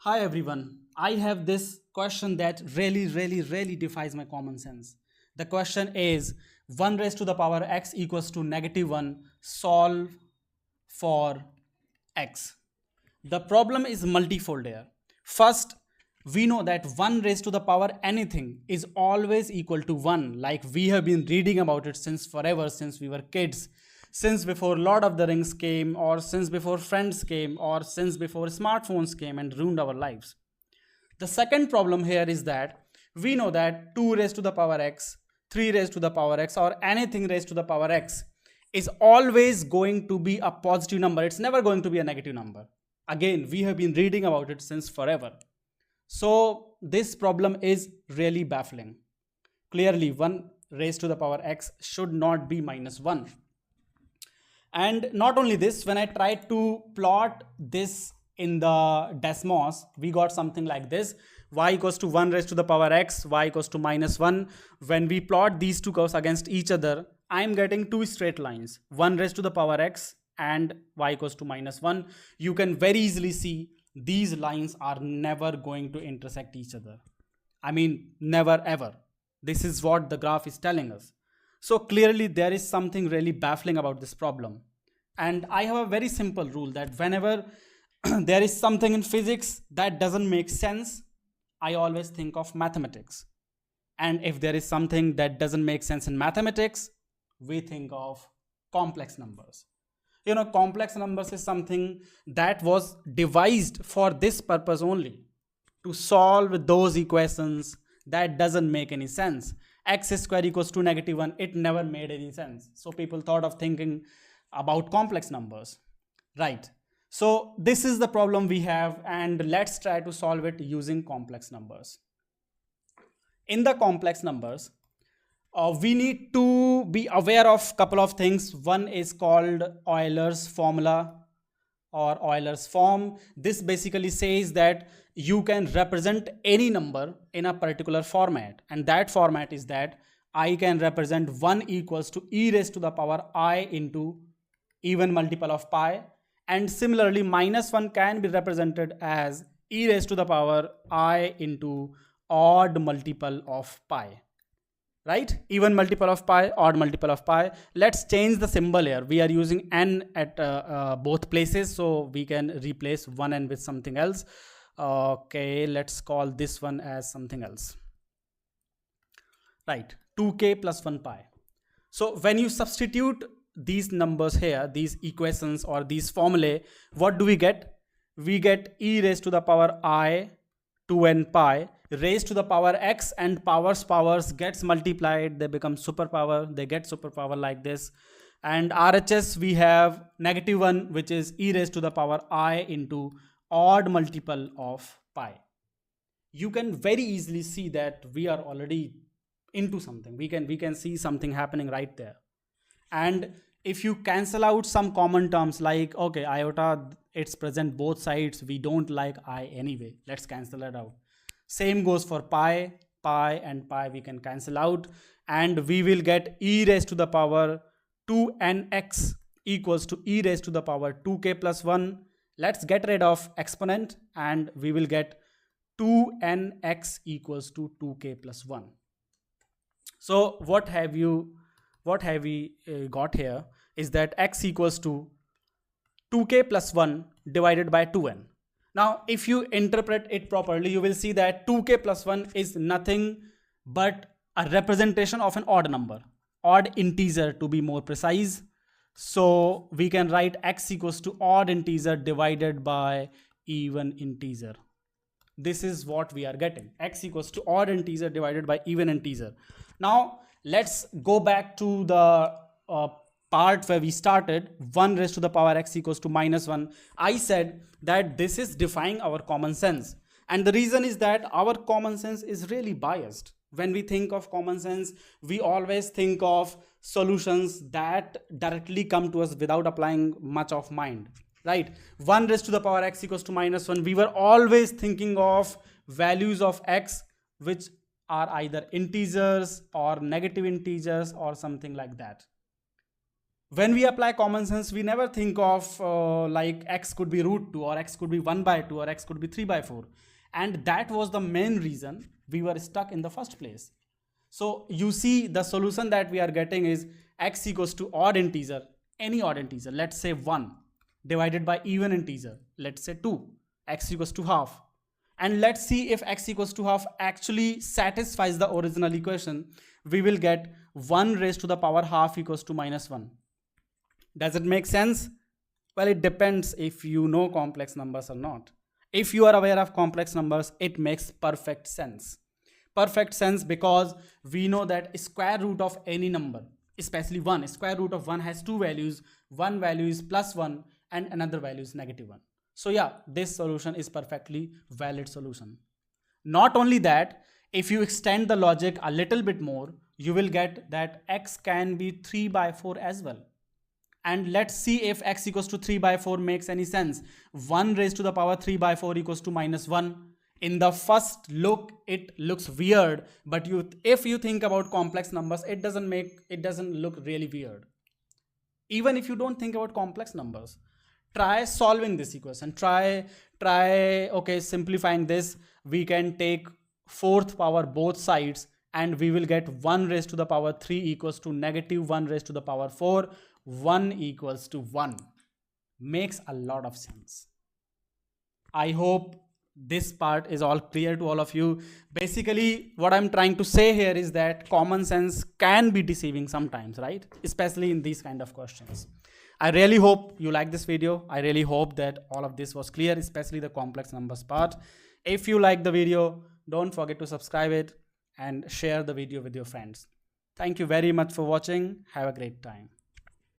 Hi everyone. I have this question that really defies my common sense. The question is 1 raised to the power x equals to negative 1. Solve for x. The problem is multifold here. First, we know that 1 raised to the power anything is always equal to 1. Like we have been reading about it since forever, since we were kids, since before Lord of the Rings came, or since before Friends came, or since before smartphones came and ruined our lives. The second problem here is that we know that 2 raised to the power x, 3 raised to the power x, or anything raised to the power x is always going to be a positive number. It's never going to be a negative number. Again, we have been reading about it since forever. So this problem is really baffling. Clearly, 1 raised to the power x should not be minus 1. And not only this, when I tried to plot this in the Desmos, we got something like this. Y equals to 1 raised to the power x, y equals to minus 1. When we plot these two curves against each other, I am getting two straight lines, 1 raised to the power x and y equals to minus 1. You can very easily see these lines are never going to intersect each other. I mean, never ever. This is what the graph is telling us. So clearly there is something really baffling about this problem. And I have a very simple rule that whenever there is something in physics that doesn't make sense, I always think of mathematics. And if there is something that doesn't make sense in mathematics, we think of complex numbers. You know, complex numbers is something that was devised for this purpose only, to solve those equations that doesn't make any sense. X square equals to negative 1, it never made any sense. So people thought of thinking about complex numbers, right? So this is the problem we have, and let's try to solve it using complex numbers. In the complex numbers, we need to be aware of a couple of things. One is called Eulers formula or Euler's form. This basically says that you can represent any number in a particular format, and that format is that I can represent 1 equals to e raised to the power I into even multiple of pi, and similarly minus 1 can be represented as e raised to the power I into odd multiple of pi. Right? Even multiple of pi, odd multiple of pi. Let's change the symbol here. We are using n at both places, so we can replace one n with something else. Okay, let's call this one as something else. Right, 2k plus 1 pi. So when you substitute these numbers here, these equations or these formulae, what do we get? We get e raised to the power I 2n pi raised to the power x, and powers gets multiplied, they become superpower, they get superpower like this. And RHS we have negative 1, which is e raised to the power I into odd multiple of pi. You can very easily see that we are already into something. We can see something happening right there. And if you cancel out some common terms like, okay, iota, it's present both sides, we don't like I anyway, let's cancel it out. Same goes for pi and pi we can cancel out, and we will get e raised to the power 2nx equals to e raised to the power 2k plus 1. Let's get rid of exponent and we will get 2nx equals to 2k plus 1. So what have we got here is that x equals to 2k plus 1 divided by 2n. Now, if you interpret it properly, you will see that 2k plus 1 is nothing but a representation of an odd number, odd integer to be more precise. So we can write x equals to odd integer divided by even integer. This is what we are getting. X equals to odd integer divided by even integer. Now, let's go back to the part where we started. 1 raised to the power x equals to minus 1. I said that this is defying our common sense. And the reason is that our common sense is really biased. When we think of common sense, we always think of solutions that directly come to us without applying much of mind. Right? 1 raised to the power x equals to minus 1. We were always thinking of values of x which are either integers or negative integers or something like that. When we apply common sense, we never think of like x could be root 2 or x could be 1 by 2 or x could be 3 by 4. And that was the main reason we were stuck in the first place. So you see the solution that we are getting is x equals to odd integer, any odd integer, let's say 1, divided by even integer, let's say 2, x equals to half. And let's see if x equals to half actually satisfies the original equation. We will get 1 raised to the power half equals to minus 1. Does it make sense? Well, it depends if you know complex numbers or not. If you are aware of complex numbers, it makes perfect sense. Perfect sense because we know that square root of any number, especially 1, square root of 1 has two values. One value is plus 1 and another value is negative 1. So yeah, this solution is perfectly valid solution. Not only that, if you extend the logic a little bit more, you will get that x can be 3 by 4 as well. And let's see if x equals to 3 by 4 makes any sense. 1 raised to the power 3 by 4 equals to minus 1. In the first look, it looks weird, but if you think about complex numbers, it doesn't look really weird. Even if you don't think about complex numbers, try solving this equation. Try okay, simplifying this. We can take fourth power both sides and we will get 1 raised to the power 3 equals to negative 1 raised to the power 4. 1 equals to 1. Makes a lot of sense. I hope this part is all clear to all of you. Basically, what I'm trying to say here is that common sense can be deceiving sometimes, right? Especially in these kind of questions. I really hope you like this video. I really hope that all of this was clear, especially the complex numbers part. If you like the video, don't forget to subscribe it and share the video with your friends. Thank you very much for watching. Have a great time.